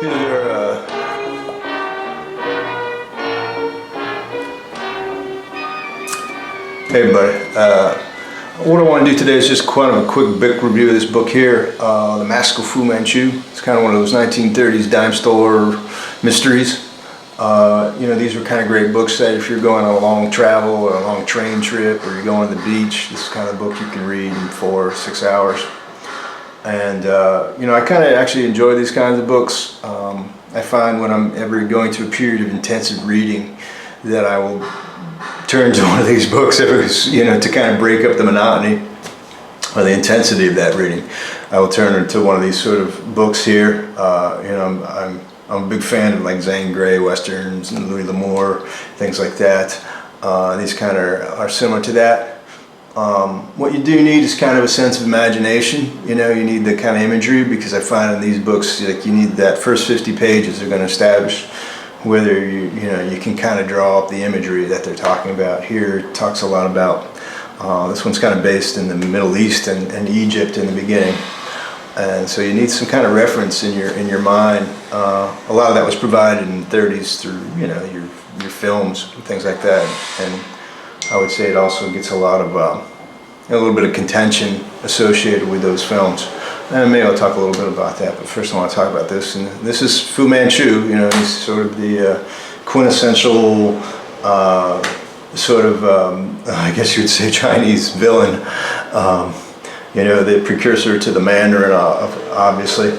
Here's our hey everybody. What I want to do today is just kind of a quick book review of this book here, The Mask of Fu Manchu. It's kind of one of those 1930s dime store mysteries. These are kind of great books that if you're going on a long travel or a long train trip or you're going to the beach, this is the kind of book you can read in 4 or 6 hours. And I kind of actually enjoy these kinds of books. I find when I'm ever going through a period of intensive reading that I will turn to one of these books to kind of break up the monotony or the intensity of that reading. I will turn to one of these sort of books here. I'm a big fan of like Zane Grey westerns and Louis L'Amour, things like that. These kind of are similar to that. What you do need is kind of a sense of imagination. You need the kind of imagery, because I find in these books like you need that first 50 pages are going to establish whether you can kind of draw up the imagery that they're talking about. Here it talks a lot about this one's kind of based in the Middle East and Egypt in the beginning, and so you need some kind of reference in your mind. A lot of that was provided in the 30s through your films and things like that, and I would say it also gets a lot of a little bit of contention associated with those films. And maybe I'll talk a little bit about that, but first I want to talk about this. And this is Fu Manchu. He's sort of the quintessential I guess you would say Chinese villain. The precursor to the Mandarin, obviously.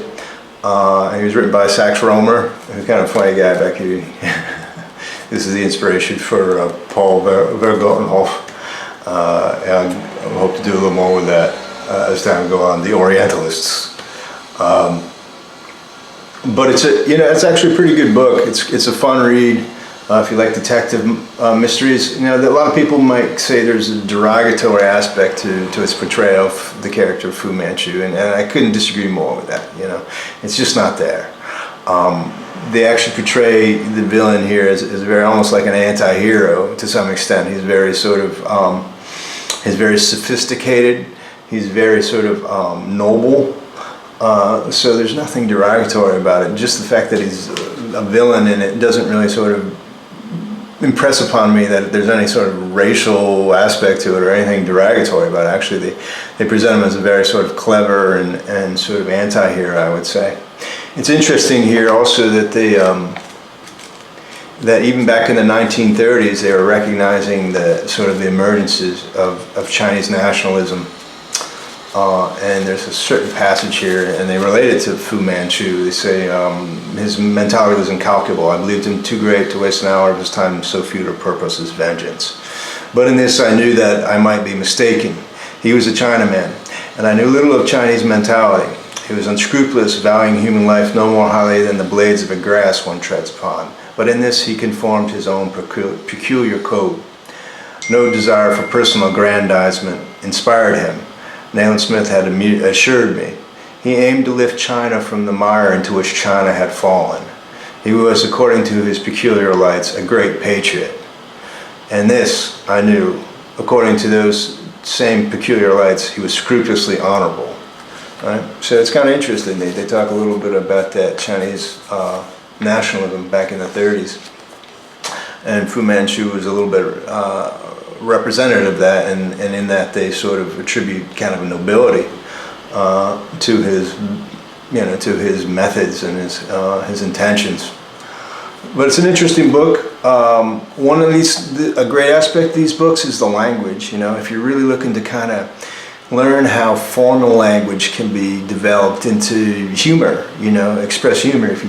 And he was written by Sax Rohmer, who's kind of a funny guy back here. This is the inspiration for Paul Vergotenhof. And I hope to do a little more with that as time goes on. The Orientalists, but it's actually a pretty good book. It's a fun read if you like detective mysteries. A lot of people might say there's a derogatory aspect to its portrayal of the character of Fu Manchu, and I couldn't disagree more with that. It's just not there. They actually portray the villain here as very almost like an anti-hero to some extent. He's very he's very sophisticated. He's very noble. So there's nothing derogatory about it. Just the fact that he's a villain in it doesn't really impress upon me that there's any sort of racial aspect to it or anything derogatory about it. Actually, they present him as a very clever and sort of anti-hero, I would say. It's interesting here also that that even back in the 1930s they were recognizing the emergences of Chinese nationalism. And there's a certain passage here, and they relate it to Fu Manchu. They say his mentality was incalculable. I believed him too great to waste an hour of his time in so few to purpose as vengeance. But in this I knew that I might be mistaken. He was a Chinaman, and I knew little of Chinese mentality. He was unscrupulous, valuing human life no more highly than the blades of a grass one treads upon. But in this he conformed his own peculiar code. No desire for personal aggrandizement inspired him. Nayland Smith had assured me. He aimed to lift China from the mire into which China had fallen. He was, according to his peculiar lights, a great patriot. And this, I knew, according to those same peculiar lights, he was scrupulously honorable. Right? So it's kind of interesting. They talk a little bit about that Chinese nationalism back in the 30s. And Fu Manchu was a little bit representative of that, and in that they attribute kind of a nobility to his methods and his intentions. But it's an interesting book. A great aspect of these books is the language. If you're really looking to kind of learn how formal language can be developed into humor, express humor. If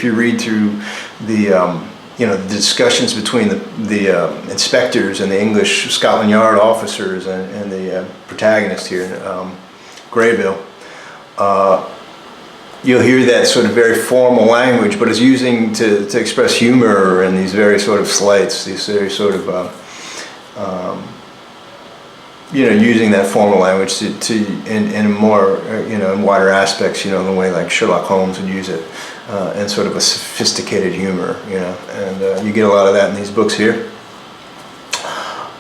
you read through the discussions between the inspectors and the English Scotland Yard officers and the protagonist here, Graybill, you'll hear that very formal language, but it's using to express humor and these very slights, these very using that formal language in more in wider aspects, in the way like Sherlock Holmes would use it, and a sophisticated humor, and you get a lot of that in these books here.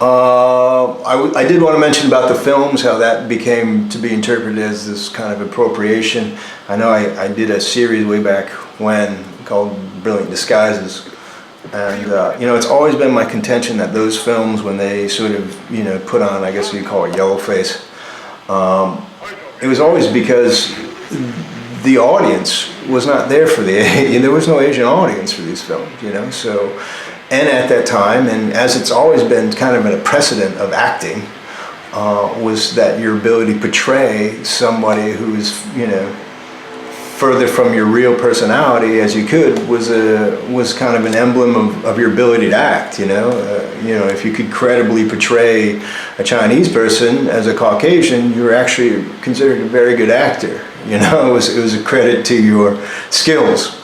I did want to mention about the films, how that became to be interpreted as this kind of appropriation. I know I did a series way back when called Brilliant Disguises. And, you know, it's always been my contention that those films, when they sort of, you know, put on, I guess you'd call it yellow face, it was always because the audience was not there for there was no Asian audience for these films, you know, so, and at that time, and as it's always been kind of a precedent of acting, was that your ability to portray somebody who's, you know, further from your real personality as you could was kind of an emblem of your ability to act, you know. If you could credibly portray a Chinese person as a Caucasian, you were actually considered a very good actor, you know. It was a credit to your skills.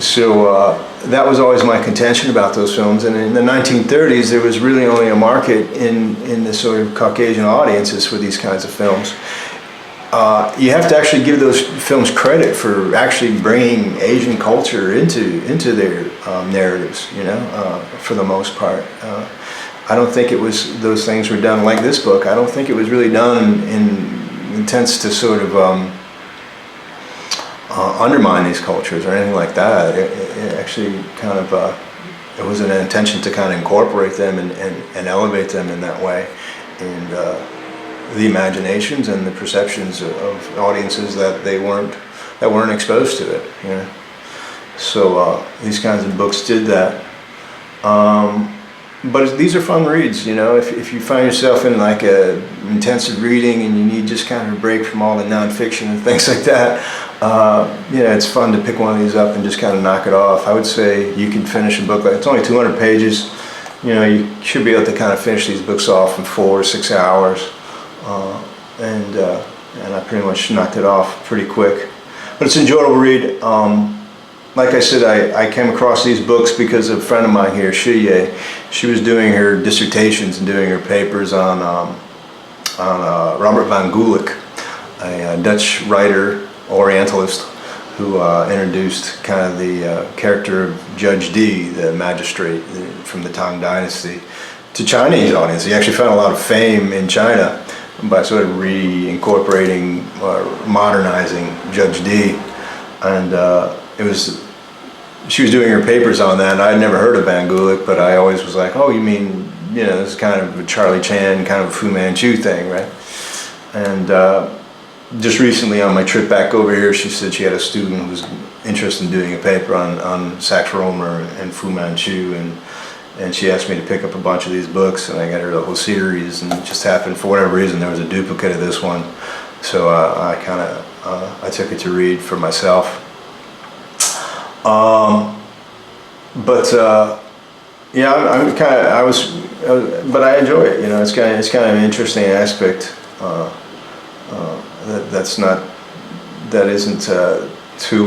So that was always my contention about those films. And in the 1930s, there was really only a market in the sort of Caucasian audiences for these kinds of films. You have to actually give those films credit for actually bringing Asian culture into their narratives, you know, for the most part. I don't think those things were done like this book. I don't think it was really done in intents to sort of undermine these cultures or anything like that. It actually kind of, it was an intention to kind of incorporate them and elevate them in that way. And the imaginations and the perceptions of audiences that weren't exposed to it, you know. So these kinds of books did that. But these are fun reads, you know. If you find yourself in like a intensive reading and you need just kind of a break from all the nonfiction and things like that, you know, it's fun to pick one of these up and just kind of knock it off. I would say you can finish a book it's only 200 pages. You know, you should be able to kind of finish these books off in 4 or 6 hours. And I pretty much knocked it off pretty quick. But it's an enjoyable read. Like I said, I came across these books because a friend of mine here, Shiye, she was doing her dissertations and doing her papers on Robert van Gulik, a Dutch writer, Orientalist, who introduced kind of the character of Judge Dee, the magistrate from the Tang Dynasty, to Chinese audience. He actually found a lot of fame in China by sort of reincorporating or modernizing Judge Dee. And she was doing her papers on that, and I'd never heard of Van Gulik, but I always was like, oh, you mean, you know, this is kind of a Charlie Chan, kind of Fu Manchu thing, right? And just recently on my trip back over here, she said she had a student who was interested in doing a paper on Sax Rohmer and Fu Manchu, and she asked me to pick up a bunch of these books, and I got her the whole series, and it just happened, for whatever reason, there was a duplicate of this one. So I took it to read for myself. Yeah, but I enjoy it, you know. It's kind of an interesting aspect, that isn't too,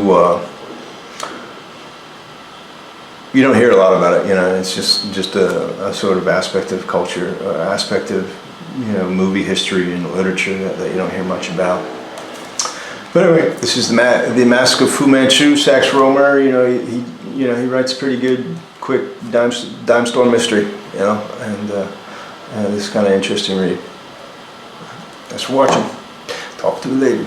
you don't hear a lot about it, you know. It's just a sort of aspect of culture, aspect of, you know, movie history and literature that you don't hear much about. But anyway, this is the Mask of Fu Manchu, Sax Rohmer. You know, he writes pretty good, quick dime store mystery, you know, and this is kind of interesting read. Thanks for watching. Talk to the lady.